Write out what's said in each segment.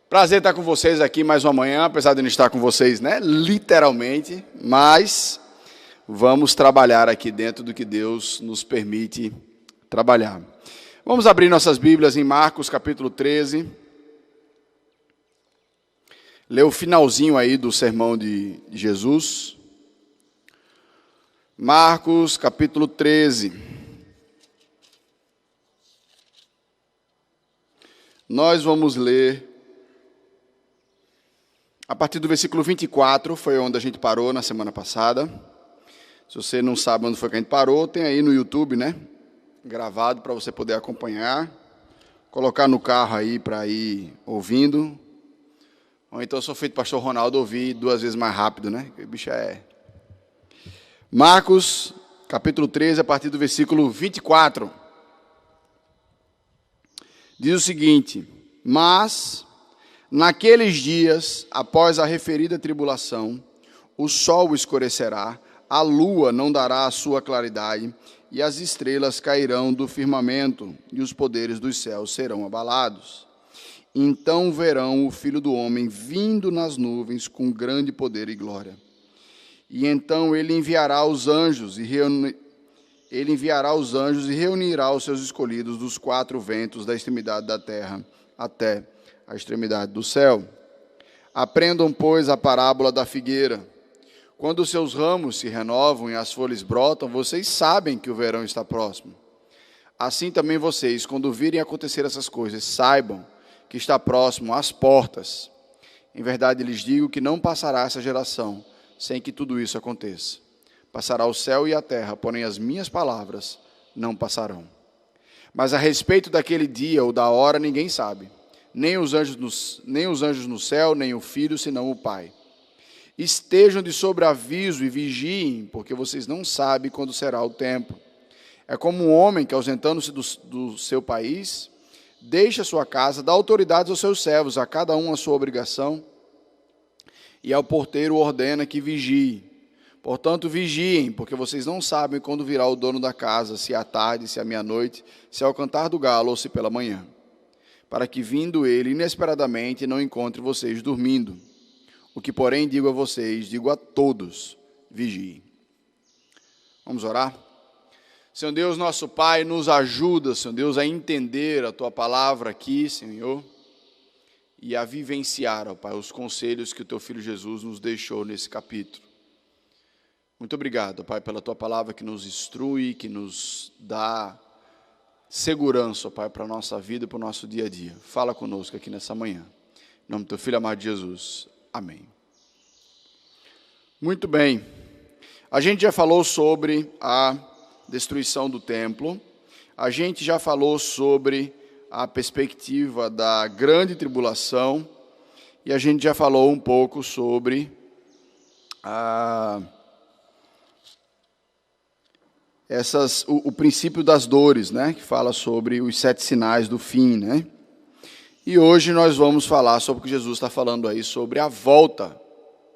Prazer estar com vocês aqui mais uma manhã, apesar de não estar com vocês, né, literalmente, mas vamos trabalhar aqui dentro do que Deus nos permite trabalhar. Vamos abrir nossas Bíblias em Marcos capítulo 13. Ler o finalzinho aí do sermão de Jesus. Marcos capítulo 13. Nós vamos ler a partir do versículo 24, foi onde a gente parou na semana passada. Se você não sabe onde foi que a gente parou, tem aí no YouTube, né? Gravado para você poder acompanhar. Colocar no carro aí para ir ouvindo. Ou então eu sou feito pastor Ronaldo, ouvir 2 vezes mais rápido, né? Que bicho é. Marcos, capítulo 13, a partir do versículo 24. Diz o seguinte: mas naqueles dias, após a referida tribulação, o sol escurecerá, a lua não dará a sua claridade, e as estrelas cairão do firmamento, e os poderes dos céus serão abalados. Então verão o Filho do Homem vindo nas nuvens com grande poder e glória. E então ele enviará os anjos e reunirá os seus escolhidos dos 4 ventos da extremidade da terra até a extremidade do céu. Aprendam, pois, a parábola da figueira. Quando os seus ramos se renovam e as folhas brotam, vocês sabem que o verão está próximo. Assim também vocês, quando virem acontecer essas coisas, saibam que está próximo às portas. Em verdade lhes digo que não passará essa geração sem que tudo isso aconteça. Passará o céu e a terra, porém as minhas palavras não passarão. Mas a respeito daquele dia ou da hora ninguém sabe, nem os anjos no céu, nem o Filho, senão o Pai. Estejam de sobreaviso e vigiem, porque vocês não sabem quando será o tempo. É como um homem que, ausentando-se do seu país, deixa sua casa, dá autoridades aos seus servos, a cada um a sua obrigação, e ao porteiro ordena que vigie. Portanto, vigiem, porque vocês não sabem quando virá o dono da casa, se à tarde, se à meia-noite, se ao cantar do galo ou se pela manhã, para que, vindo ele inesperadamente, não encontre vocês dormindo. O que, porém, digo a vocês, digo a todos, vigiem. Vamos orar? Senhor Deus, nosso Pai, nos ajuda, Senhor Deus, a entender a Tua palavra aqui, Senhor, e a vivenciar, ó Pai, os conselhos que o Teu Filho Jesus nos deixou nesse capítulo. Muito obrigado, Pai, pela Tua palavra que nos instrui, que nos dá segurança, Pai, para a nossa vida e para o nosso dia a dia. Fala conosco aqui nessa manhã. Em nome do Teu Filho amado Jesus. Amém. Muito bem. A gente já falou sobre a destruição do templo. A gente já falou sobre a perspectiva da grande tribulação. E a gente já falou um pouco sobre o princípio das dores, né? Que fala sobre os 7 sinais do fim, né? E hoje nós vamos falar sobre o que Jesus está falando aí, sobre a volta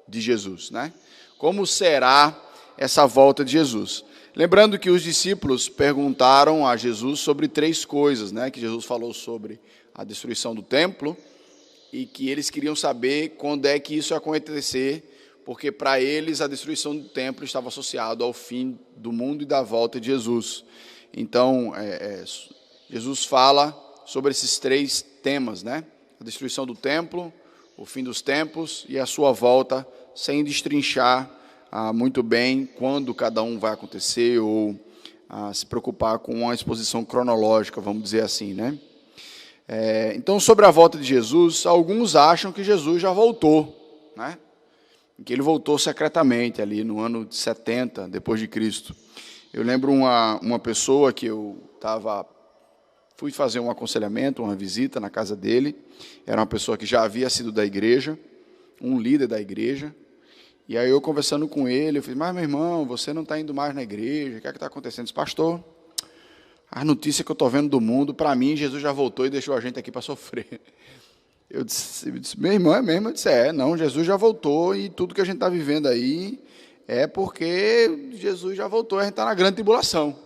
de Jesus, né? Como será essa volta de Jesus? Lembrando que os discípulos perguntaram a Jesus sobre 3 coisas, né? Que Jesus falou sobre a destruição do templo e que eles queriam saber quando é que isso ia acontecer, porque para eles a destruição do templo estava associada ao fim do mundo e da volta de Jesus. Então, Jesus fala sobre esses 3 temas, né? A destruição do templo, o fim dos tempos e a sua volta, sem destrinchar muito bem quando cada um vai acontecer ou se preocupar com uma exposição cronológica, vamos dizer assim, né? Então, sobre a volta de Jesus, alguns acham que Jesus já voltou, né? Que ele voltou secretamente ali no ano de 70 depois de Cristo. Eu lembro uma pessoa que eu fui fazer um aconselhamento, uma visita na casa dele. Era uma pessoa que já havia sido da igreja, um líder da igreja. E aí eu conversando com ele, eu falei, mas meu irmão, você não está indo mais na igreja, o que é que está acontecendo? Ele disse, pastor, as notícias que eu estou vendo do mundo, para mim, Jesus já voltou e deixou a gente aqui para sofrer. Eu disse, meu irmão, é mesmo? Eu disse, não, Jesus já voltou e tudo que a gente está vivendo aí é porque Jesus já voltou e a gente está na grande tribulação.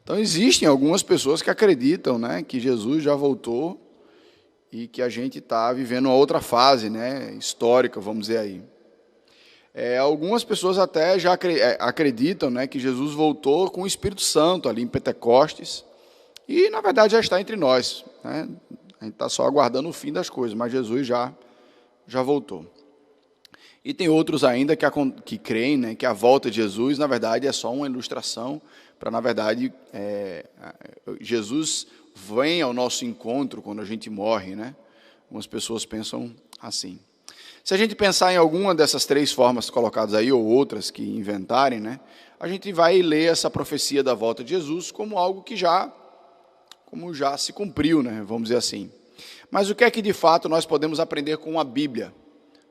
Então, existem algumas pessoas que acreditam, né, que Jesus já voltou e que a gente está vivendo uma outra fase, né, histórica, vamos dizer aí. Algumas pessoas até já acreditam, né, que Jesus voltou com o Espírito Santo ali em Pentecostes, e na verdade já está entre nós, né? A gente está só aguardando o fim das coisas, mas Jesus já voltou. E tem outros ainda que creem, né, que a volta de Jesus, na verdade, é só uma ilustração para, na verdade, Jesus vem ao nosso encontro quando a gente morre, né? Algumas pessoas pensam assim. Se a gente pensar em alguma dessas três formas colocadas aí, ou outras que inventarem, né, a gente vai ler essa profecia da volta de Jesus como algo que já se cumpriu, né, vamos dizer assim. Mas o que é que de fato nós podemos aprender com a Bíblia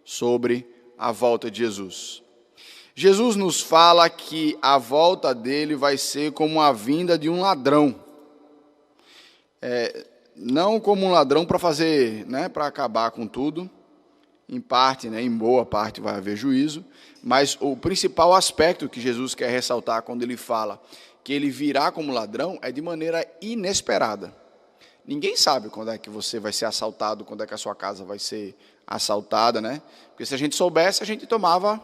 sobre a volta de Jesus? Jesus nos fala que a volta dele vai ser como a vinda de um ladrão. Não como um ladrão para fazer, né, para acabar com tudo. Em parte, né, em boa parte vai haver juízo, mas o principal aspecto que Jesus quer ressaltar quando ele fala que ele virá como ladrão é de maneira inesperada. Ninguém sabe quando é que você vai ser assaltado, quando é que a sua casa vai ser assaltada, né? Porque se a gente soubesse, a gente tomava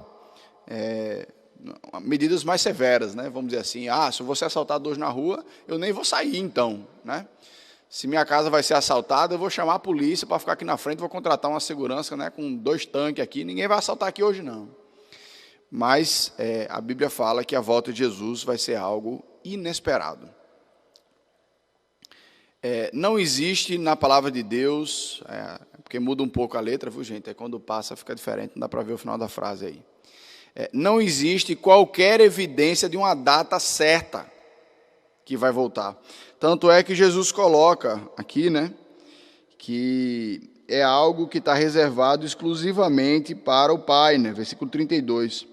medidas mais severas, né? Vamos dizer assim, se eu vou ser assaltado hoje na rua, eu nem vou sair então, né? Se minha casa vai ser assaltada, eu vou chamar a polícia para ficar aqui na frente, vou contratar uma segurança, né, com 2 tanques aqui, ninguém vai assaltar aqui hoje não. Mas a Bíblia fala que a volta de Jesus vai ser algo inesperado. Não existe na palavra de Deus, porque muda um pouco a letra, viu gente? Quando passa fica diferente, não dá para ver o final da frase aí. Não existe qualquer evidência de uma data certa que vai voltar. Tanto é que Jesus coloca aqui, né, que é algo que está reservado exclusivamente para o Pai, né, versículo 32.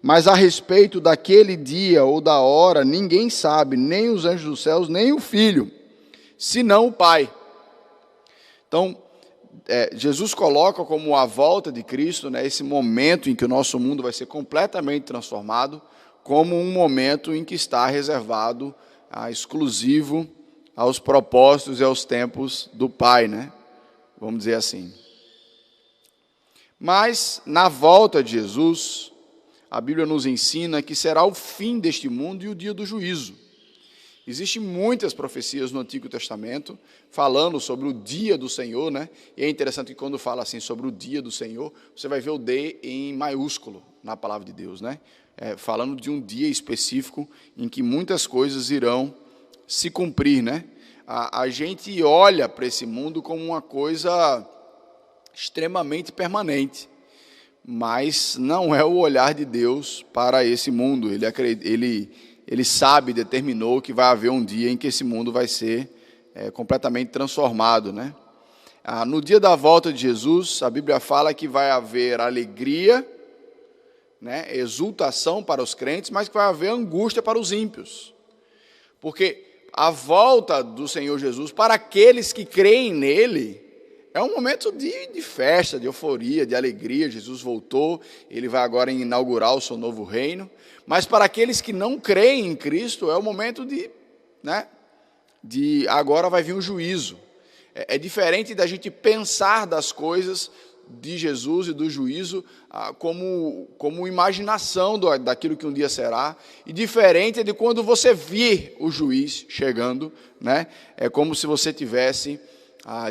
Mas a respeito daquele dia ou da hora, ninguém sabe, nem os anjos dos céus, nem o Filho, senão o Pai. Então, Jesus coloca como a volta de Cristo, né, esse momento em que o nosso mundo vai ser completamente transformado, como um momento em que está reservado exclusivo aos propósitos e aos tempos do Pai, né? Vamos dizer assim. Mas, na volta de Jesus, a Bíblia nos ensina que será o fim deste mundo e o dia do juízo. Existem muitas profecias no Antigo Testamento falando sobre o dia do Senhor, né? E é interessante que quando fala assim sobre o dia do Senhor, você vai ver o D em maiúsculo na palavra de Deus, né? Falando de um dia específico em que muitas coisas irão se cumprir, né? A gente olha para esse mundo como uma coisa extremamente permanente, mas não é o olhar de Deus para esse mundo. Ele sabe, determinou que vai haver um dia em que esse mundo vai ser completamente transformado, né? No dia da volta de Jesus, a Bíblia fala que vai haver alegria, né, exultação para os crentes, mas que vai haver angústia para os ímpios. Porque a volta do Senhor Jesus, para aqueles que creem nele, é um momento de festa, de euforia, de alegria. Jesus voltou, ele vai agora inaugurar o seu novo reino. Mas para aqueles que não creem em Cristo, é o momento de agora vai vir um juízo. É diferente da gente pensar das coisas de Jesus e do juízo como imaginação daquilo que um dia será, e diferente de quando você vir o juiz chegando, né? É como se você tivesse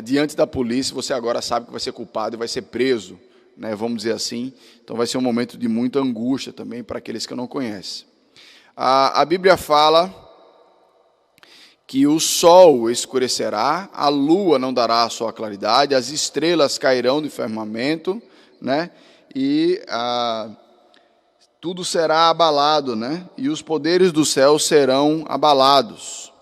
diante da polícia, você agora sabe que vai ser culpado e vai ser preso, né? Vamos dizer assim. Então vai ser um momento de muita angústia também para aqueles que não conhecem. A Bíblia fala que o sol escurecerá, a lua não dará a sua claridade, as estrelas cairão do firmamento, né? E tudo será abalado, né? E os poderes do céu serão abalados.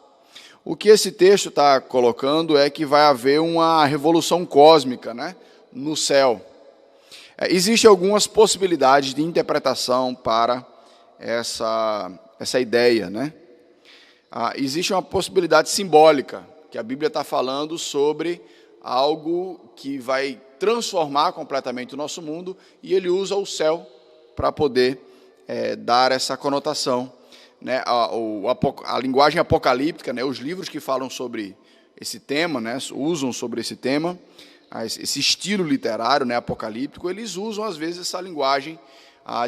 O que esse texto está colocando é que vai haver uma revolução cósmica, né, no céu. Existem algumas possibilidades de interpretação para essa ideia, né? Existe uma possibilidade simbólica, que a Bíblia está falando sobre algo que vai transformar completamente o nosso mundo, e ele usa o céu para poder dar essa conotação, né? A linguagem apocalíptica, né? Os livros que falam sobre esse tema, né? Usam sobre esse tema, esse estilo literário, né, apocalíptico, eles usam às vezes essa linguagem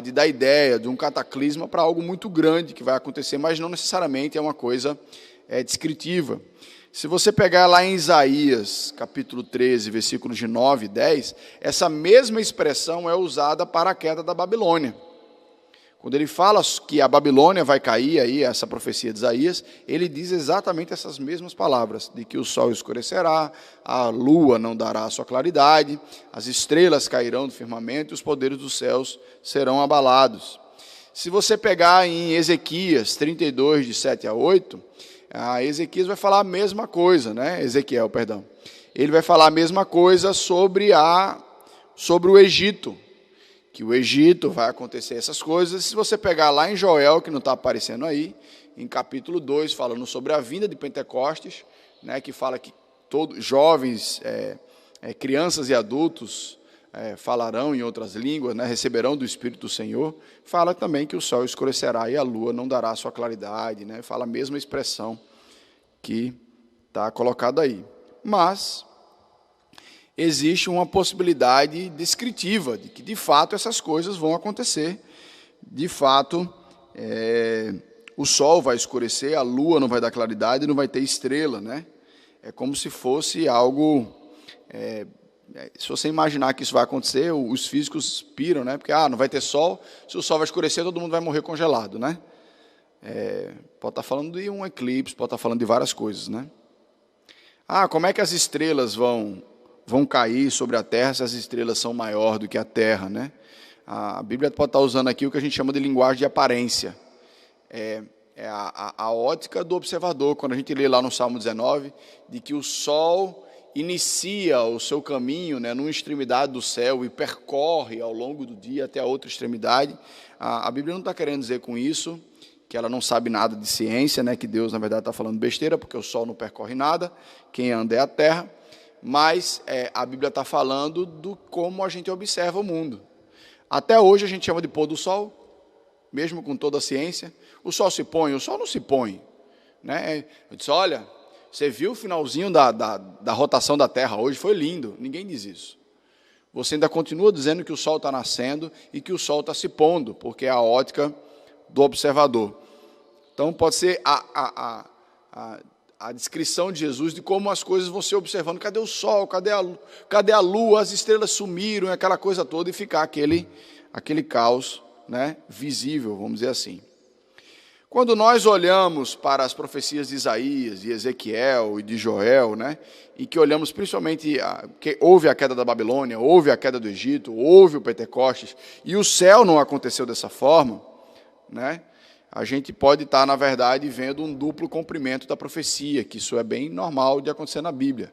de dar ideia de um cataclisma para algo muito grande que vai acontecer, mas não necessariamente é uma coisa descritiva. Se você pegar lá em Isaías, capítulo 13, versículos de 9 e 10, essa mesma expressão é usada para a queda da Babilônia. Quando ele fala que a Babilônia vai cair, aí, essa profecia de Isaías, ele diz exatamente essas mesmas palavras, de que o sol escurecerá, a lua não dará a sua claridade, as estrelas cairão do firmamento e os poderes dos céus serão abalados. Se você pegar em Ezequias 32, de 7 a 8, Ezequias vai falar a mesma coisa, né? Ezequiel, perdão. Ele vai falar a mesma coisa sobre o Egito, que o Egito vai acontecer essas coisas. Se você pegar lá em Joel, que não está aparecendo aí, em capítulo 2, falando sobre a vinda de Pentecostes, né, que fala que todos jovens, crianças e adultos falarão em outras línguas, né, receberão do Espírito do Senhor. Fala também que o sol escurecerá e a lua não dará a sua claridade, né, fala a mesma expressão que está colocada aí. Mas existe uma possibilidade descritiva de que, de fato, essas coisas vão acontecer. De fato, o sol vai escurecer, a lua não vai dar claridade, não vai ter estrela, né? É como se fosse algo... se você imaginar que isso vai acontecer, os físicos piram, né? Porque não vai ter sol, se o sol vai escurecer, todo mundo vai morrer congelado, né? Pode estar falando de um eclipse, pode estar falando de várias coisas, né? Como é que as estrelas vão cair sobre a Terra se as estrelas são maior do que a Terra, né? A Bíblia pode estar usando aqui o que a gente chama de linguagem de aparência. É a ótica do observador, quando a gente lê lá no Salmo 19, de que o sol inicia o seu caminho, né, numa extremidade do céu e percorre ao longo do dia até a outra extremidade. A Bíblia não está querendo dizer com isso que ela não sabe nada de ciência, né, que Deus, na verdade, está falando besteira, porque o sol não percorre nada, quem anda é a terra. Mas a Bíblia está falando do como a gente observa o mundo. Até hoje a gente chama de pôr do sol, mesmo com toda a ciência. O sol se põe, o sol não se põe, né? Eu disse, olha, você viu o finalzinho da rotação da Terra hoje? Foi lindo. Ninguém diz isso. Você ainda continua dizendo que o sol está nascendo e que o sol está se pondo, porque é a ótica do observador. Então pode ser a descrição de Jesus de como as coisas vão ser observando. Cadê o sol? Cadê a lua? As estrelas sumiram, aquela coisa toda, e ficar aquele caos, né, visível, vamos dizer assim. Quando nós olhamos para as profecias de Isaías, de Ezequiel e de Joel, né, e que olhamos principalmente que houve a queda da Babilônia, houve a queda do Egito, houve o Pentecostes, e o céu não aconteceu dessa forma, né, a gente pode estar, na verdade, vendo um duplo cumprimento da profecia, que isso é bem normal de acontecer na Bíblia.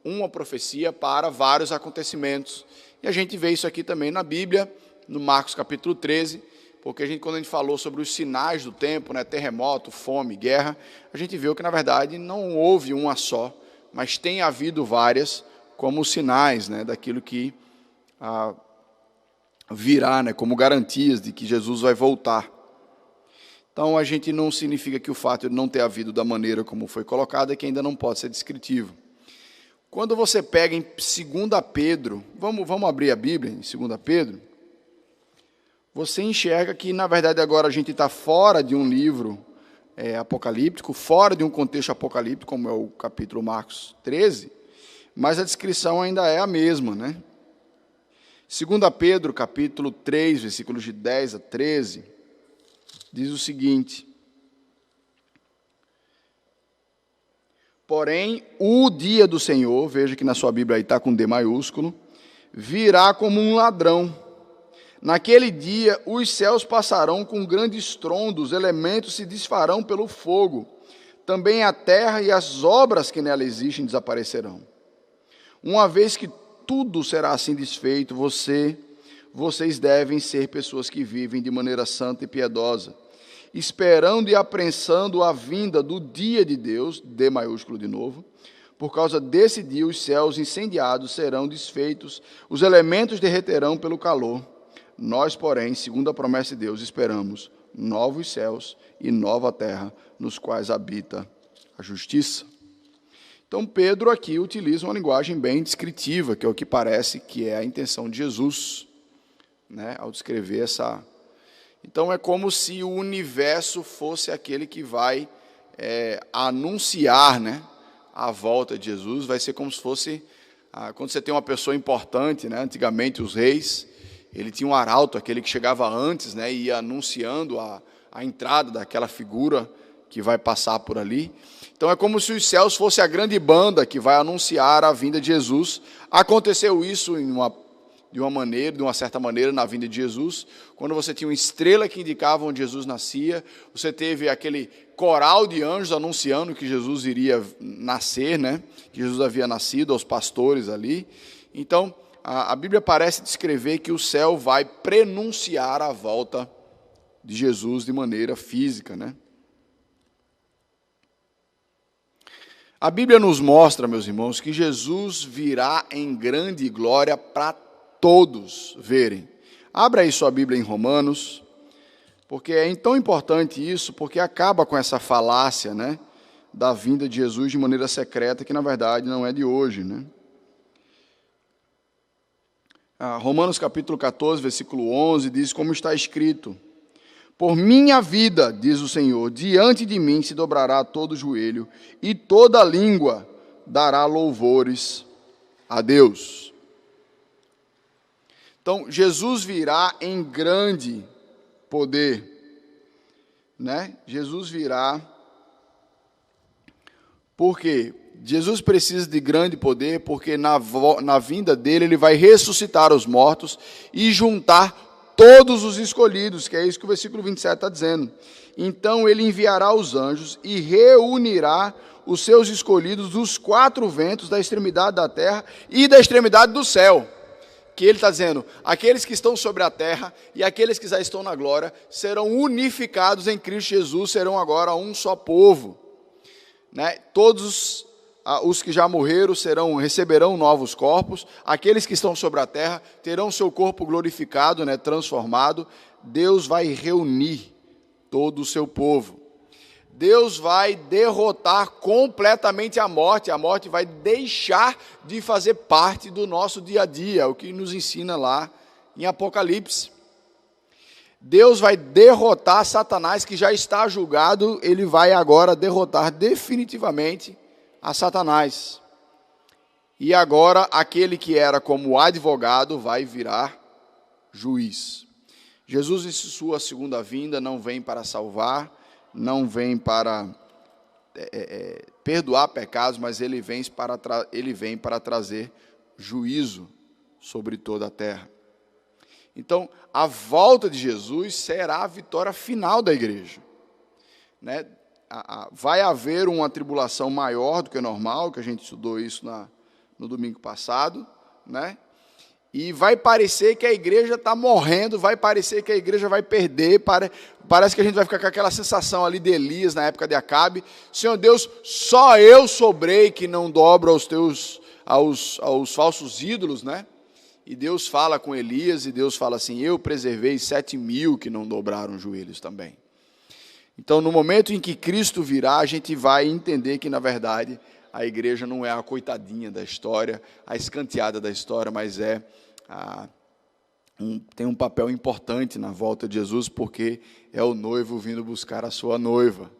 Uma profecia para vários acontecimentos. E a gente vê isso aqui também na Bíblia, no Marcos capítulo 13, porque quando a gente falou sobre os sinais do tempo, né, terremoto, fome, guerra, a gente viu que, na verdade, não houve uma só, mas tem havido várias como sinais, né, daquilo que virá, né, como garantias de que Jesus vai voltar. Então, a gente não significa que o fato de não ter havido da maneira como foi colocado é que ainda não pode ser descritivo. Quando você pega em 2 Pedro, vamos abrir a Bíblia em 2 Pedro, você enxerga que, na verdade, agora a gente está fora de um livro apocalíptico, fora de um contexto apocalíptico, como é o capítulo Marcos 13, mas a descrição ainda é a mesma, né? 2 Pedro, capítulo 3, versículos de 10 a 13, diz o seguinte: porém, o dia do Senhor, veja que na sua Bíblia aí está com D maiúsculo, virá como um ladrão. Naquele dia, os céus passarão com grande estrondo, os elementos se desfarão pelo fogo. Também a terra e as obras que nela existem desaparecerão. Uma vez que tudo será assim desfeito, vocês devem ser pessoas que vivem de maneira santa e piedosa, esperando e apressando a vinda do dia de Deus, D maiúsculo de novo. Por causa desse dia, os céus incendiados serão desfeitos, os elementos derreterão pelo calor. Nós, porém, segundo a promessa de Deus, esperamos novos céus e nova terra, nos quais habita a justiça. Então, Pedro aqui utiliza uma linguagem bem descritiva, que é o que parece que é a intenção de Jesus, né, ao descrever essa... Então, é como se o universo fosse aquele que vai anunciar, né, a volta de Jesus. Vai ser como se fosse, quando você tem uma pessoa importante, né, antigamente os reis, ele tinha um arauto, aquele que chegava antes, né, e ia anunciando a entrada daquela figura que vai passar por ali. Então, é como se os céus fosse a grande banda que vai anunciar a vinda de Jesus. Aconteceu isso de uma certa maneira, na vinda de Jesus, quando você tinha uma estrela que indicava onde Jesus nascia, você teve aquele coral de anjos anunciando que Jesus iria nascer, né? Que Jesus havia nascido, aos pastores ali. Então, a Bíblia parece descrever que o céu vai prenunciar a volta de Jesus de maneira física, né? A Bíblia nos mostra, meus irmãos, que Jesus virá em grande glória para todos verem. Abra aí sua Bíblia em Romanos, porque é tão importante isso, porque acaba com essa falácia, né, da vinda de Jesus de maneira secreta, que na verdade não é de hoje, né? Romanos capítulo 14, versículo 11, diz como está escrito: por minha vida, diz o Senhor, diante de mim se dobrará todo joelho, e toda língua dará louvores a Deus. Então, Jesus virá em grande poder, né? Jesus virá, porque Jesus precisa de grande poder, porque na vinda dele, ele vai ressuscitar os mortos e juntar todos os escolhidos, que é isso que o versículo 27 está dizendo. Então, ele enviará os anjos e reunirá os seus escolhidos dos quatro ventos, da extremidade da terra e da extremidade do céu. Que ele está dizendo, aqueles que estão sobre a terra e aqueles que já estão na glória serão unificados em Cristo Jesus, serão agora um só povo, né? Todos os que já morreram receberão novos corpos, aqueles que estão sobre a terra terão seu corpo glorificado, né, transformado. Deus vai reunir todo o seu povo. Deus vai derrotar completamente a morte vai deixar de fazer parte do nosso dia a dia, o que nos ensina lá em Apocalipse. Deus vai derrotar Satanás, que já está julgado, ele vai agora derrotar definitivamente a Satanás. E agora, aquele que era como advogado vai virar juiz. Jesus, em sua segunda vinda, não vem para salvar, não vem para perdoar pecados, mas ele vem para trazer juízo sobre toda a terra. Então, a volta de Jesus será a vitória final da igreja, né? Vai haver uma tribulação maior do que normal, que a gente estudou isso no domingo passado, né? E vai parecer que a igreja está morrendo, vai parecer que a igreja vai perder, parece que a gente vai ficar com aquela sensação ali de Elias na época de Acabe: Senhor Deus, só eu sobrei que não dobro aos falsos ídolos, né? E Deus fala com Elias, e Deus fala assim: eu preservei 7.000 que não dobraram os joelhos também. Então, no momento em que Cristo virá, a gente vai entender que, na verdade, a igreja não é a coitadinha da história, a escanteada da história, mas tem um papel importante na volta de Jesus, porque é o noivo vindo buscar a sua noiva.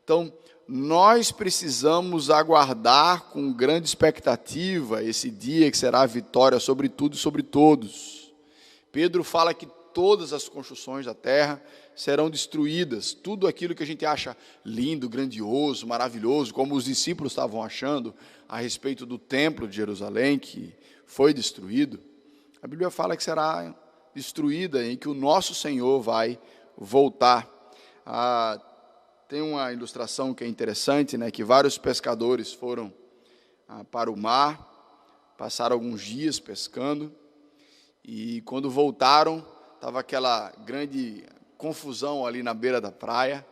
Então, nós precisamos aguardar com grande expectativa esse dia que será a vitória sobre tudo e sobre todos. Pedro fala que todas as construções da terra serão destruídas, tudo aquilo que a gente acha lindo, grandioso, maravilhoso, como os discípulos estavam achando a respeito do templo de Jerusalém, que foi destruído. A Bíblia fala que será destruída, em que o nosso Senhor vai voltar. Tem uma ilustração que é interessante, né, que vários pescadores foram para o mar, passaram alguns dias pescando, e quando voltaram, estava aquela grande confusão ali na beira da praia,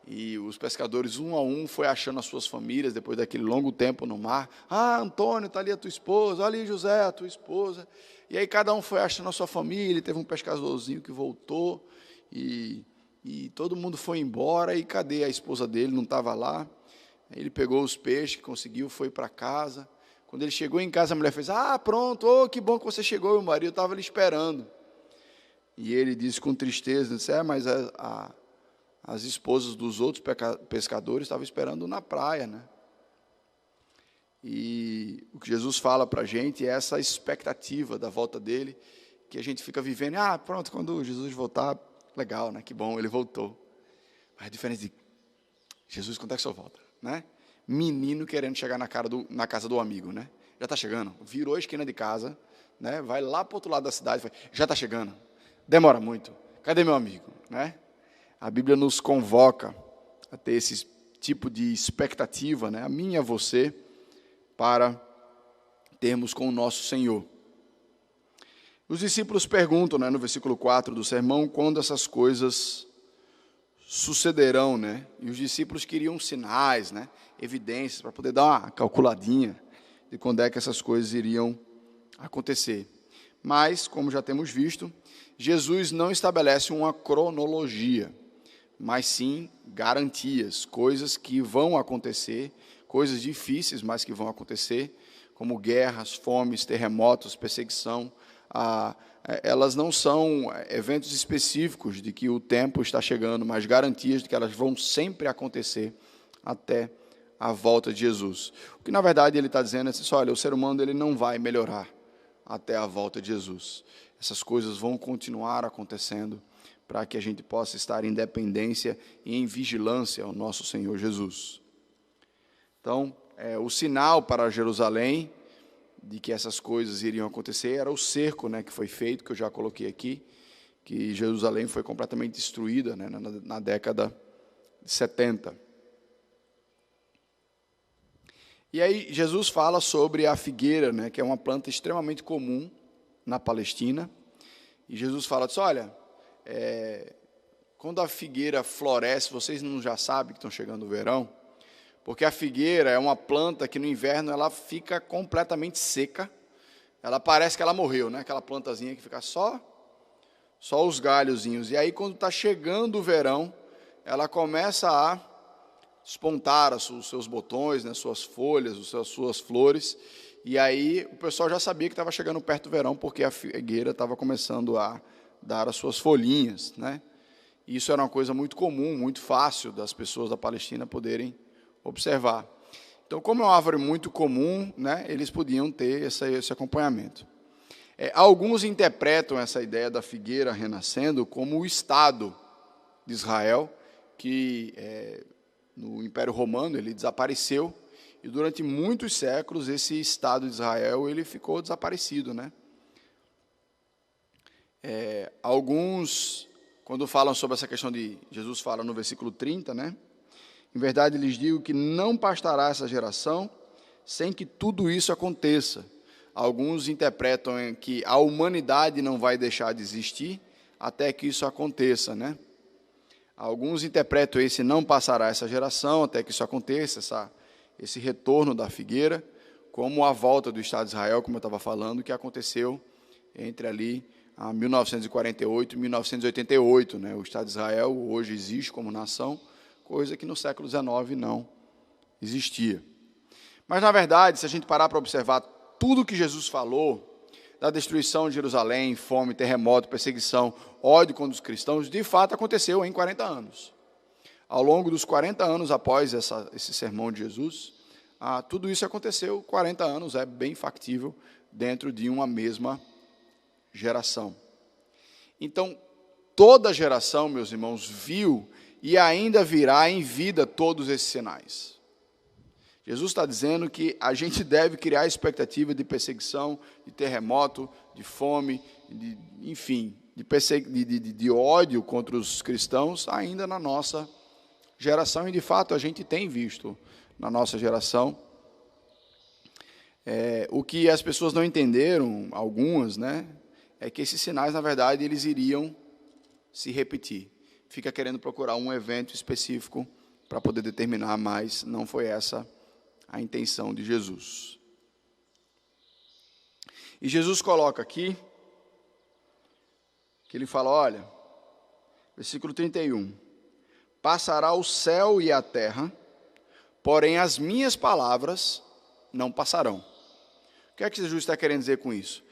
e os pescadores, um a um, foi achando as suas famílias, depois daquele longo tempo no mar. Antônio, está ali a tua esposa, ali José, a tua esposa. E aí cada um foi achando a sua família, teve um pescadorzinho que voltou, e todo mundo foi embora, e cadê a esposa dele? Não estava lá. Aí ele pegou os peixes que conseguiu, foi para casa. Quando ele chegou em casa, a mulher fez: ah, pronto, oh, que bom que você chegou, meu marido estava ali esperando. E ele disse com tristeza, disse: mas as esposas dos outros pescadores estavam esperando na praia, né? E o que Jesus fala para a gente é essa expectativa da volta dele, que a gente fica vivendo: ah, pronto, quando Jesus voltar, legal, né? Que bom, ele voltou. Mas a diferença de Jesus, quando é que o senhor volta, né? Menino querendo chegar na casa do amigo, né? Já está chegando, virou a esquina de casa, né? Vai lá para o outro lado da cidade, já está chegando, demora muito, cadê meu amigo, né? A Bíblia nos convoca a ter esse tipo de expectativa, né? A minha e a você, para termos com o nosso Senhor. Os discípulos perguntam, né, no versículo 4 do sermão, quando essas coisas sucederão, né? E os discípulos queriam sinais, né, evidências, para poder dar uma calculadinha de quando é que essas coisas iriam acontecer. Mas, como já temos visto, Jesus não estabelece uma cronologia, mas sim garantias, coisas que vão acontecer, coisas difíceis, mas que vão acontecer, como guerras, fomes, terremotos, perseguição. Elas não são eventos específicos de que o tempo está chegando, mas garantias de que elas vão sempre acontecer até a volta de Jesus. O que, na verdade, ele está dizendo é assim: olha, o ser humano ele não vai melhorar até a volta de Jesus. Essas coisas vão continuar acontecendo para que a gente possa estar em dependência e em vigilância ao nosso Senhor Jesus. Então, o sinal para Jerusalém de que essas coisas iriam acontecer era o cerco, né, que foi feito, que eu já coloquei aqui, que Jerusalém foi completamente destruída, né, na década de 70. E aí Jesus fala sobre a figueira, né, que é uma planta extremamente comum na Palestina. E Jesus fala assim: olha, quando a figueira floresce, vocês não já sabem que estão chegando o verão? Porque a figueira é uma planta que no inverno ela fica completamente seca. Ela parece que ela morreu, né? Aquela plantazinha que fica só os galhozinhos. E aí, quando está chegando o verão, ela começa a despontar os seus botões, né? Suas folhas, as suas flores. E aí o pessoal já sabia que estava chegando perto do verão, porque a figueira estava começando a dar as suas folhinhas, né? E isso era uma coisa muito comum, muito fácil das pessoas da Palestina poderem observar. Então, como é uma árvore muito comum, né, eles podiam ter esse acompanhamento. Alguns interpretam essa ideia da figueira renascendo como o Estado de Israel, que no Império Romano ele desapareceu, e durante muitos séculos esse Estado de Israel ele ficou desaparecido, né? Alguns, quando falam sobre essa questão de, Jesus fala no versículo 30, né? Em verdade, lhes digo que não bastará essa geração sem que tudo isso aconteça. Alguns interpretam que a humanidade não vai deixar de existir até que isso aconteça, né? Alguns interpretam esse não passará essa geração até que isso aconteça, esse retorno da figueira, como a volta do Estado de Israel, como eu estava falando, que aconteceu entre ali a 1948 e 1988, né? O Estado de Israel hoje existe como nação, coisa que no século XIX não existia. Mas, na verdade, se a gente parar para observar tudo que Jesus falou, da destruição de Jerusalém, fome, terremoto, perseguição, ódio contra os cristãos, de fato aconteceu em 40 anos. Ao longo dos 40 anos após esse sermão de Jesus, tudo isso aconteceu, 40 anos é bem factível dentro de uma mesma geração. Então, toda geração, meus irmãos, viu e ainda virá em vida todos esses sinais. Jesus está dizendo que a gente deve criar expectativa de perseguição, de terremoto, de fome, enfim, de ódio contra os cristãos ainda na nossa geração. E, de fato, a gente tem visto na nossa geração. O que as pessoas não entenderam, algumas, né, é que esses sinais, na verdade, eles iriam se repetir. Fica querendo procurar um evento específico para poder determinar, mas não foi essa a intenção de Jesus. E Jesus coloca aqui, que ele fala, olha, versículo 31, passará o céu e a terra, porém as minhas palavras não passarão. O que é que Jesus está querendo dizer com isso?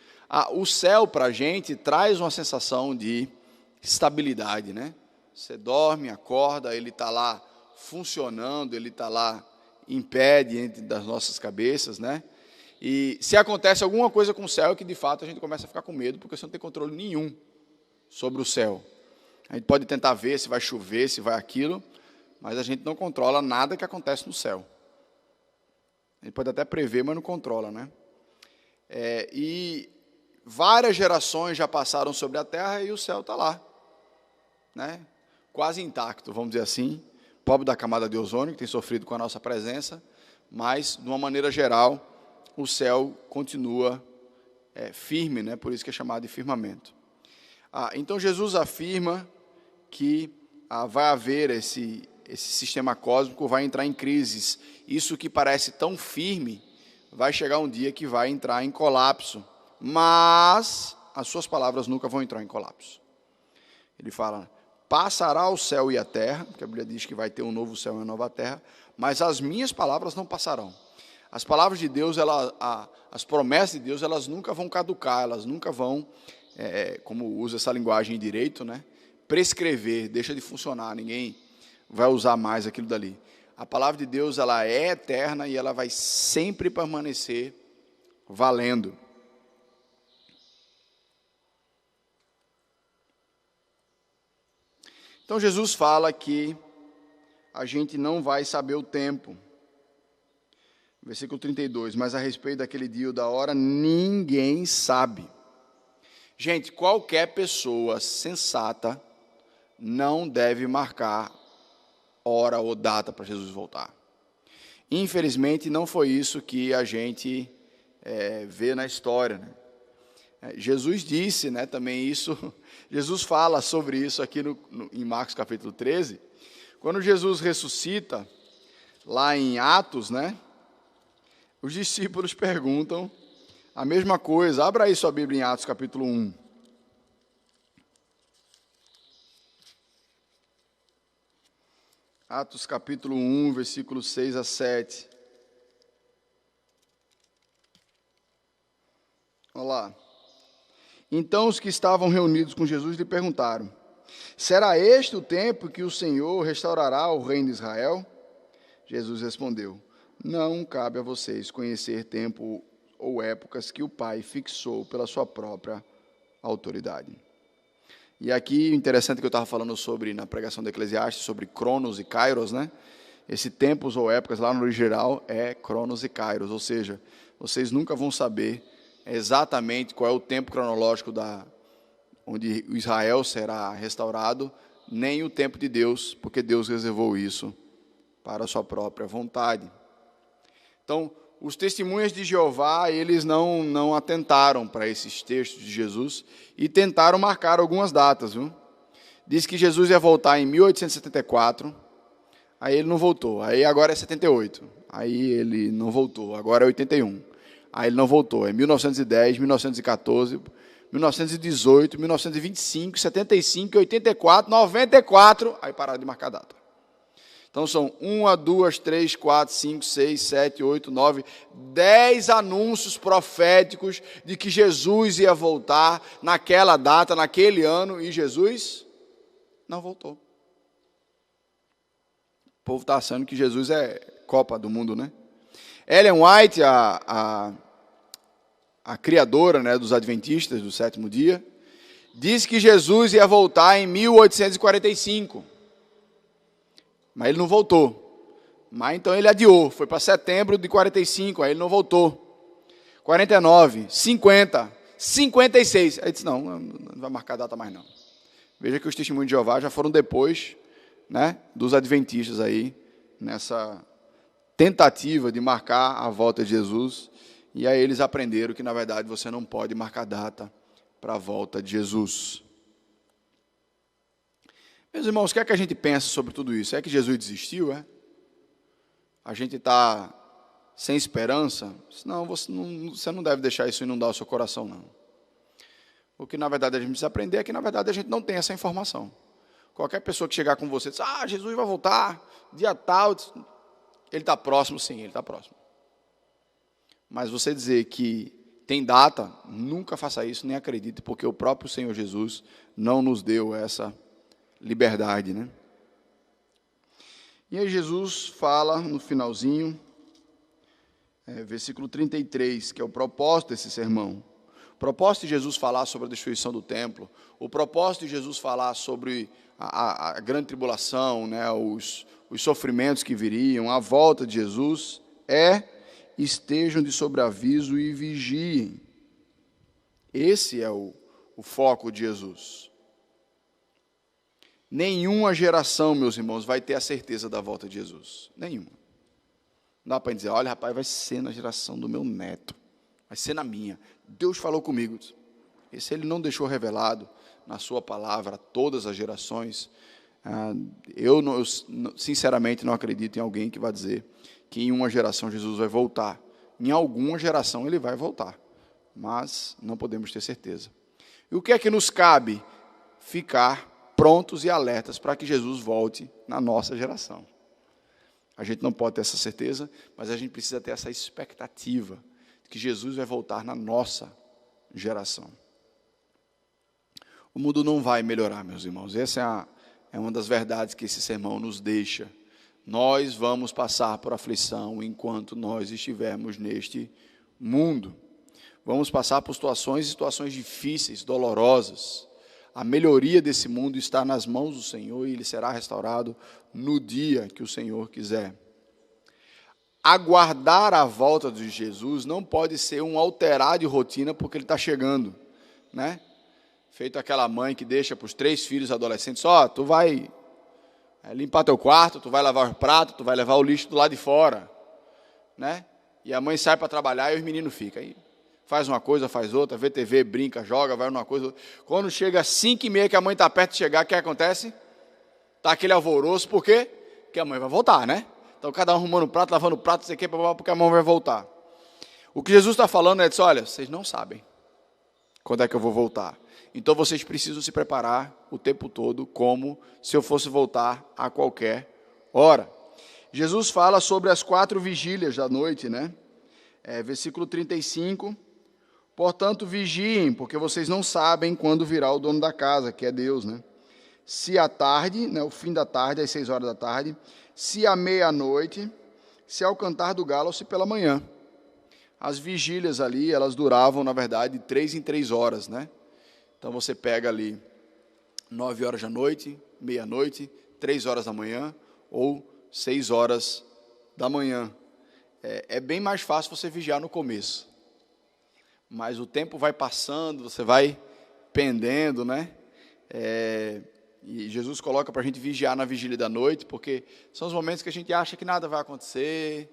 O céu para a gente traz uma sensação de estabilidade, né? Você dorme, acorda, ele está lá funcionando, ele está lá em pé diante das nossas cabeças, né? E se acontece alguma coisa com o céu, que de fato a gente começa a ficar com medo, porque você não tem controle nenhum sobre o céu. A gente pode tentar ver se vai chover, se vai aquilo, mas a gente não controla nada que acontece no céu. A gente pode até prever, mas não controla, né? E várias gerações já passaram sobre a terra e o céu está lá, né? Quase intacto, vamos dizer assim. Pobre da camada de ozônio, que tem sofrido com a nossa presença, mas, de uma maneira geral, o céu continua firme, né? Por isso que é chamado de firmamento. Então, Jesus afirma que vai haver esse sistema cósmico, vai entrar em crises. Isso que parece tão firme, vai chegar um dia que vai entrar em colapso, mas as suas palavras nunca vão entrar em colapso. Ele fala, passará o céu e a terra, porque a Bíblia diz que vai ter um novo céu e uma nova terra, mas as minhas palavras não passarão. As palavras de Deus, as promessas de Deus, elas nunca vão caducar, elas nunca vão, como usa essa linguagem em direito, né, prescrever, deixa de funcionar, ninguém vai usar mais aquilo dali. A palavra de Deus, ela é eterna e ela vai sempre permanecer valendo. Então, Jesus fala que a gente não vai saber o tempo. Versículo 32, mas a respeito daquele dia ou da hora, ninguém sabe. Gente, qualquer pessoa sensata não deve marcar hora ou data para Jesus voltar. Infelizmente, não foi isso que a gente vê na história, né? Jesus disse, né, também isso, Jesus fala sobre isso aqui em Marcos capítulo 13, quando Jesus ressuscita, lá em Atos, né, os discípulos perguntam a mesma coisa. Abra aí sua Bíblia em Atos capítulo 1. Atos capítulo 1, versículos 6 a 7. Olha lá. Então os que estavam reunidos com Jesus lhe perguntaram, será este o tempo que o Senhor restaurará o reino de Israel? Jesus respondeu, não cabe a vocês conhecer tempo ou épocas que o Pai fixou pela sua própria autoridade. E aqui, o interessante que eu estava falando sobre, na pregação de Eclesiastes, sobre Cronos e Kairos, né? Esse tempos ou épocas, lá no original, é Cronos e Kairos, ou seja, vocês nunca vão saber exatamente qual é o tempo cronológico onde Israel será restaurado, nem o tempo de Deus, porque Deus reservou isso para a sua própria vontade. Então, os testemunhas de Jeová, eles não atentaram para esses textos de Jesus e tentaram marcar algumas datas, viu? Diz que Jesus ia voltar em 1874, aí ele não voltou, aí agora é 78, aí ele não voltou, agora é 81, aí ele não voltou, é 1910, 1914, 1918, 1925, 75, 84, 94, aí pararam de marcar a data. Então são 1, 2, 3, 4, 5, 6, 7, 8, 9, 10 anúncios proféticos de que Jesus ia voltar naquela data, naquele ano, e Jesus não voltou. O povo está achando que Jesus é Copa do Mundo, né? Ellen White, a criadora, né, dos adventistas do sétimo dia, disse que Jesus ia voltar em 1845. Mas ele não voltou. Mas então ele adiou. Foi para setembro de 45, aí ele não voltou. 49, 50, 56. Aí disse, não vai marcar data mais não. Veja que os testemunhos de Jeová já foram depois, né, dos adventistas aí, nessa tentativa de marcar a volta de Jesus. E aí eles aprenderam que, na verdade, você não pode marcar data para a volta de Jesus. Meus irmãos, o que é que a gente pensa sobre tudo isso? É que Jesus desistiu, é? A gente está sem esperança? Não, você não deve deixar isso inundar o seu coração, não. O que, na verdade, a gente precisa aprender é que, na verdade, a gente não tem essa informação. Qualquer pessoa que chegar com você e diz, Jesus vai voltar, dia tal, Ele está próximo, sim, ele está próximo. Mas você dizer que tem data, nunca faça isso, nem acredite, porque o próprio Senhor Jesus não nos deu essa liberdade, né? E aí Jesus fala no finalzinho, versículo 33, que é o propósito desse sermão. O propósito de Jesus falar sobre a destruição do templo, o propósito de Jesus falar sobre a grande tribulação, né, os sofrimentos que viriam, a volta de Jesus, estejam de sobreaviso e vigiem. Esse é o foco de Jesus. Nenhuma geração, meus irmãos, vai ter a certeza da volta de Jesus. Nenhuma. Não dá para dizer, olha, rapaz, vai ser na geração do meu neto. Vai ser na minha. Deus falou comigo. Esse ele não deixou revelado na sua palavra a todas as gerações. Eu sinceramente não acredito em alguém que vai dizer que em uma geração Jesus vai voltar. Em alguma geração ele vai voltar. Mas não podemos ter certeza. E o que é que nos cabe? Ficar prontos e alertas para que Jesus volte na nossa geração. A gente não pode ter essa certeza, mas a gente precisa ter essa expectativa de que Jesus vai voltar na nossa geração. O mundo não vai melhorar, meus irmãos. Essa é uma das verdades que esse sermão nos deixa. Nós vamos passar por aflição enquanto nós estivermos neste mundo. Vamos passar por situações difíceis, dolorosas. A melhoria desse mundo está nas mãos do Senhor e ele será restaurado no dia que o Senhor quiser. Aguardar a volta de Jesus não pode ser um alterar de rotina porque ele está chegando, né? Feito aquela mãe que deixa para os 3 filhos adolescentes, tu vai limpar teu quarto, tu vai lavar o prato, tu vai levar o lixo do lado de fora, né? E a mãe sai para trabalhar e os meninos ficam aí. Faz uma coisa, faz outra, vê TV, brinca, joga, vai numa coisa. Quando chega às 5h30 que a mãe está perto de chegar, o que acontece? Está aquele alvoroço, por quê? Porque a mãe vai voltar, né? Então cada um arrumando o prato, lavando o prato, sei o que, porque a mãe vai voltar. O que Jesus está falando é disso, olha, vocês não sabem quando é que eu vou voltar. Então vocês precisam se preparar o tempo todo, como se eu fosse voltar a qualquer hora. Jesus fala sobre as 4 vigílias da noite, né? Versículo 35. Portanto, vigiem, porque vocês não sabem quando virá o dono da casa, que é Deus, né? Se à tarde, né, o fim da tarde, às 6 horas da tarde, se à meia-noite, se ao cantar do galo, ou se pela manhã. As vigílias ali, elas duravam, na verdade, 3 em 3 horas, né? Então, você pega ali 9 horas da noite, meia-noite, 3 horas da manhã, ou 6 horas da manhã. É bem mais fácil você vigiar no começo. Mas o tempo vai passando, você vai pendendo, né? E Jesus coloca para a gente vigiar na vigília da noite, porque são os momentos que a gente acha que nada vai acontecer,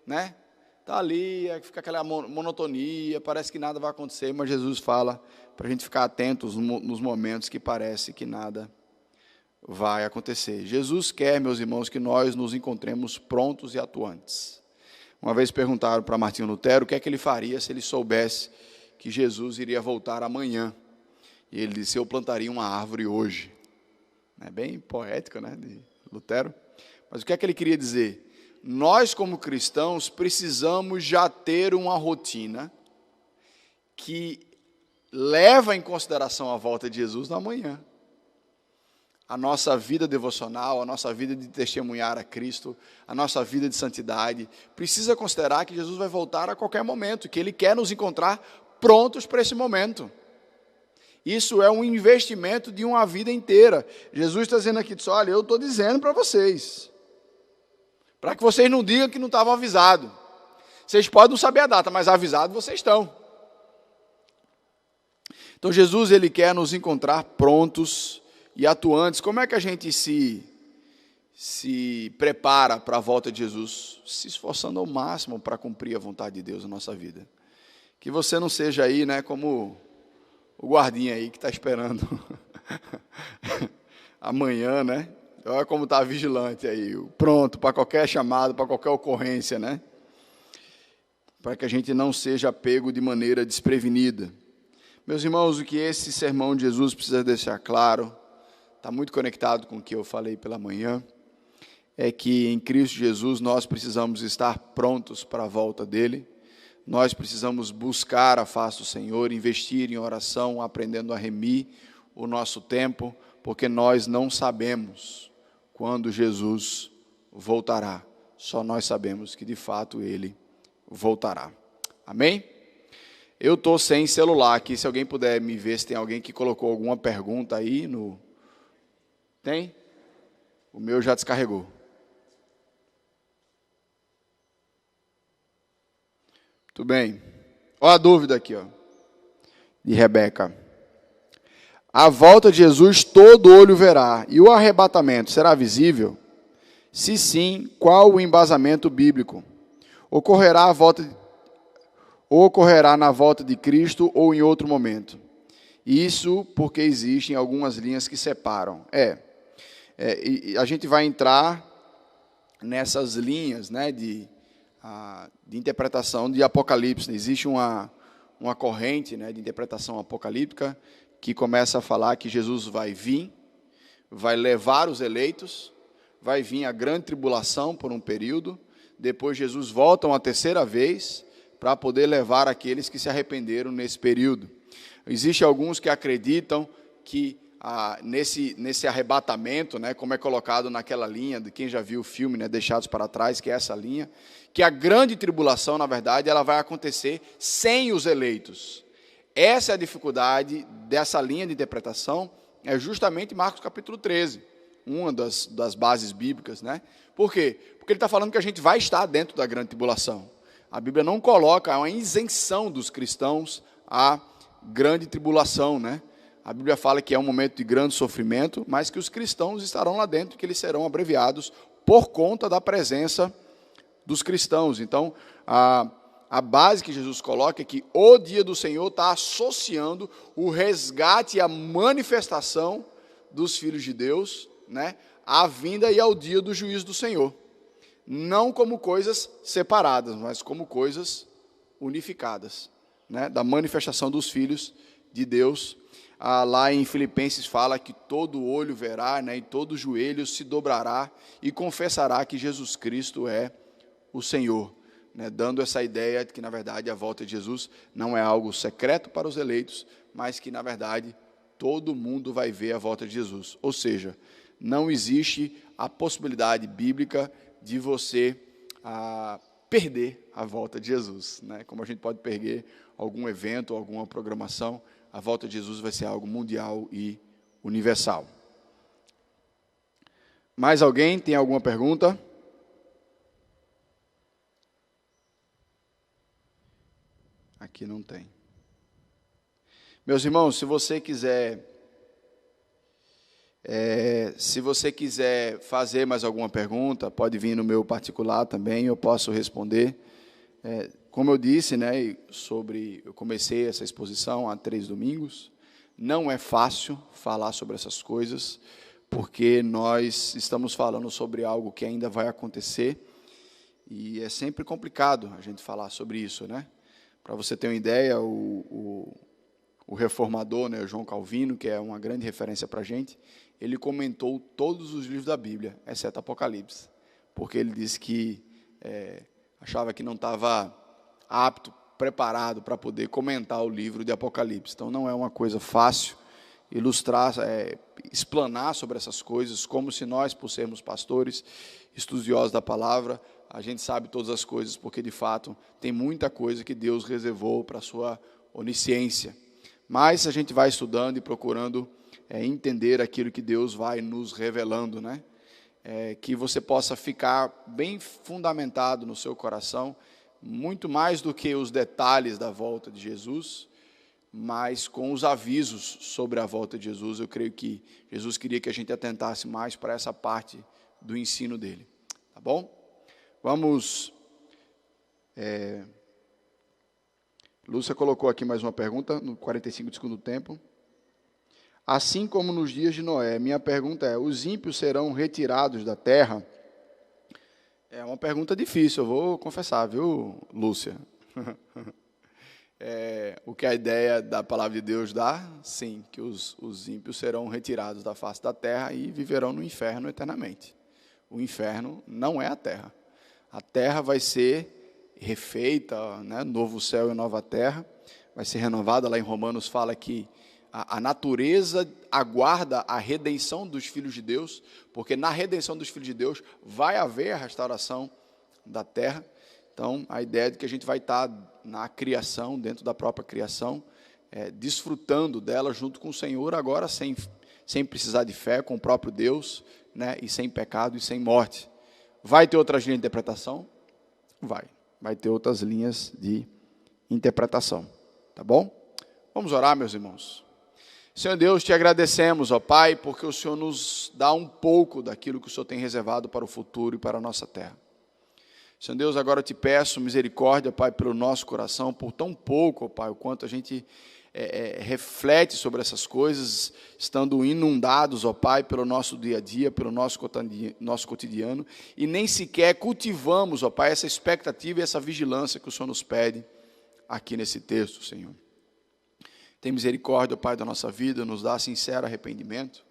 né? Está ali, fica aquela monotonia, parece que nada vai acontecer, mas Jesus fala para a gente ficar atentos nos momentos que parece que nada vai acontecer. Jesus quer, meus irmãos, que nós nos encontremos prontos e atuantes. Uma vez perguntaram para Martinho Lutero o que é que ele faria se ele soubesse que Jesus iria voltar amanhã. E ele disse, eu plantaria uma árvore hoje. É bem poético, né, de Lutero. Mas o que é que ele queria dizer? Nós, como cristãos, precisamos já ter uma rotina que leva em consideração a volta de Jesus na manhã. A nossa vida devocional, a nossa vida de testemunhar a Cristo, a nossa vida de santidade, precisa considerar que Jesus vai voltar a qualquer momento, que Ele quer nos encontrar prontos para esse momento. Isso é um investimento de uma vida inteira. Jesus está dizendo aqui, olha, eu estou dizendo para vocês, para que vocês não digam que não estavam avisados. Vocês podem não saber a data, mas avisados vocês estão. Então Jesus, Ele quer nos encontrar prontos e atuantes. Como é que a gente se prepara para a volta de Jesus? Se esforçando ao máximo para cumprir a vontade de Deus na nossa vida. Que você não seja aí, né, como o guardinha aí que está esperando amanhã, né? Olha como está vigilante aí, pronto para qualquer chamado, para qualquer ocorrência, né? Para que a gente não seja pego de maneira desprevenida. Meus irmãos, o que esse sermão de Jesus precisa deixar claro, está muito conectado com o que eu falei pela manhã, é que em Cristo Jesus nós precisamos estar prontos para a volta dele. Nós precisamos buscar a face do Senhor, investir em oração, aprendendo a remir o nosso tempo, porque nós não sabemos quando Jesus voltará. Só nós sabemos que de fato ele voltará. Amém? Eu estou sem celular aqui, se alguém puder me ver se tem alguém que colocou alguma pergunta aí no... Tem? O meu já descarregou. Muito bem. Olha a dúvida aqui, ó, de Rebeca. A volta de Jesus todo olho verá, e o arrebatamento será visível? Se sim, qual o embasamento bíblico? Ocorrerá na volta de Cristo ou em outro momento? Isso porque existem algumas linhas que separam. E a gente vai entrar nessas linhas, né, de interpretação de Apocalipse. Existe uma corrente, né, de interpretação apocalíptica que começa a falar que Jesus vai vir, vai levar os eleitos, vai vir a grande tribulação por um período, depois Jesus volta uma terceira vez para poder levar aqueles que se arrependeram nesse período. Existem alguns que acreditam que nesse arrebatamento, né, como é colocado naquela linha, de quem já viu o filme, né, Deixados para Trás, que é essa linha, que a grande tribulação, na verdade, ela vai acontecer sem os eleitos. Essa é a dificuldade dessa linha de interpretação, é justamente Marcos capítulo 13, uma das bases bíblicas, né? Por quê? Porque ele está falando que a gente vai estar dentro da grande tribulação. A Bíblia não coloca uma isenção dos cristãos à grande tribulação, né? A Bíblia fala que é um momento de grande sofrimento, mas que os cristãos estarão lá dentro, que eles serão abreviados por conta da presença dos cristãos. Então, a base que Jesus coloca é que o dia do Senhor está associando o resgate e a manifestação dos filhos de Deus, né, à vinda e ao dia do juízo do Senhor. Não como coisas separadas, mas como coisas unificadas, né, da manifestação dos filhos de Deus. Lá em Filipenses fala que todo olho verá, né, e todo joelho se dobrará e confessará que Jesus Cristo é o Senhor, né, dando essa ideia de que, na verdade, a volta de Jesus não é algo secreto para os eleitos, mas que, na verdade, todo mundo vai ver a volta de Jesus. Ou seja, não existe a possibilidade bíblica de você perder a volta de Jesus, né? Como a gente pode perder algum evento, alguma programação, a volta de Jesus vai ser algo mundial e universal. Mais alguém tem alguma pergunta? Aqui não tem. Meus irmãos, se você quiser fazer mais alguma pergunta, pode vir no meu particular também, eu posso responder. Como eu disse, né, eu comecei essa exposição há 3 domingos. Não é fácil falar sobre essas coisas, porque nós estamos falando sobre algo que ainda vai acontecer, e é sempre complicado a gente falar sobre isso, né? Para você ter uma ideia, o reformador, né, João Calvino, que é uma grande referência para a gente, ele comentou todos os livros da Bíblia, exceto Apocalipse, porque ele disse que achava que não estava apto, preparado para poder comentar o livro de Apocalipse. Então, não é uma coisa fácil ilustrar, explanar sobre essas coisas, como se nós, por sermos pastores, estudiosos da palavra, a gente sabe todas as coisas, porque, de fato, tem muita coisa que Deus reservou para a sua onisciência. Mas a gente vai estudando e procurando entender aquilo que Deus vai nos revelando, né? Que você possa ficar bem fundamentado no seu coração, muito mais do que os detalhes da volta de Jesus, mas com os avisos sobre a volta de Jesus. Eu creio que Jesus queria que a gente atentasse mais para essa parte do ensino dele. Tá bom? Vamos... Lúcia colocou aqui mais uma pergunta, no 45 do segundo tempo. Assim como nos dias de Noé, minha pergunta é: os ímpios serão retirados da terra? É uma pergunta difícil, eu vou confessar, viu, Lúcia? O que a ideia da palavra de Deus dá? Sim, que os ímpios serão retirados da face da terra e viverão no inferno eternamente. O inferno não é a terra. A terra vai ser refeita, né? Novo céu e nova terra, vai ser renovada. Lá em Romanos fala que a natureza aguarda a redenção dos filhos de Deus, porque na redenção dos filhos de Deus vai haver a restauração da terra. Então, a ideia é de que a gente vai estar na criação, dentro da própria criação, desfrutando dela junto com o Senhor, agora sem precisar de fé, com o próprio Deus, né, e sem pecado e sem morte. Vai ter outras linhas de interpretação? Vai ter outras linhas de interpretação, tá bom? Vamos orar, meus irmãos. Senhor Deus, te agradecemos, ó Pai, porque o Senhor nos dá um pouco daquilo que o Senhor tem reservado para o futuro e para a nossa terra. Senhor Deus, agora eu te peço misericórdia, Pai, pelo nosso coração, por tão pouco, ó Pai, o quanto a gente reflete sobre essas coisas, estando inundados, ó Pai, pelo nosso dia a dia, pelo nosso cotidiano, e nem sequer cultivamos, ó Pai, essa expectativa e essa vigilância que o Senhor nos pede aqui nesse texto, Senhor. Tem misericórdia, ó Pai, da nossa vida, nos dá sincero arrependimento,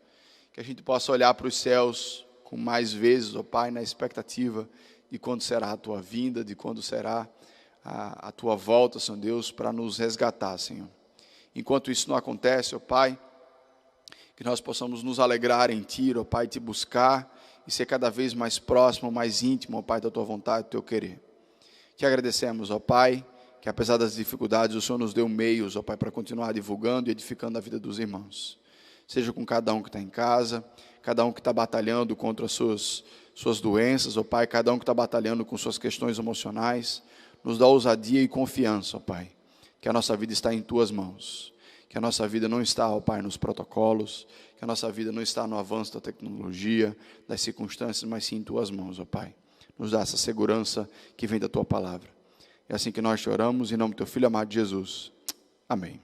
que a gente possa olhar para os céus com mais vezes, ó Pai, na expectativa de quando será a Tua vinda, de quando será a Tua volta, Senhor Deus, para nos resgatar, Senhor. Enquanto isso não acontece, ó Pai, que nós possamos nos alegrar em Ti, ó Pai, Te buscar e ser cada vez mais próximo, mais íntimo, ó Pai, da Tua vontade, do Teu querer. Te agradecemos, ó Pai, que apesar das dificuldades, o Senhor nos deu meios, ó Pai, para continuar divulgando e edificando a vida dos irmãos. Seja com cada um que está em casa, cada um que está batalhando contra as suas doenças, ó Pai, cada um que está batalhando com suas questões emocionais, nos dá ousadia e confiança, ó Pai, que a nossa vida está em Tuas mãos, que a nossa vida não está, ó Pai, nos protocolos, que a nossa vida não está no avanço da tecnologia, das circunstâncias, mas sim em Tuas mãos, ó Pai. Nos dá essa segurança que vem da Tua palavra. É assim que nós te oramos, em nome do Teu Filho amado Jesus. Amém.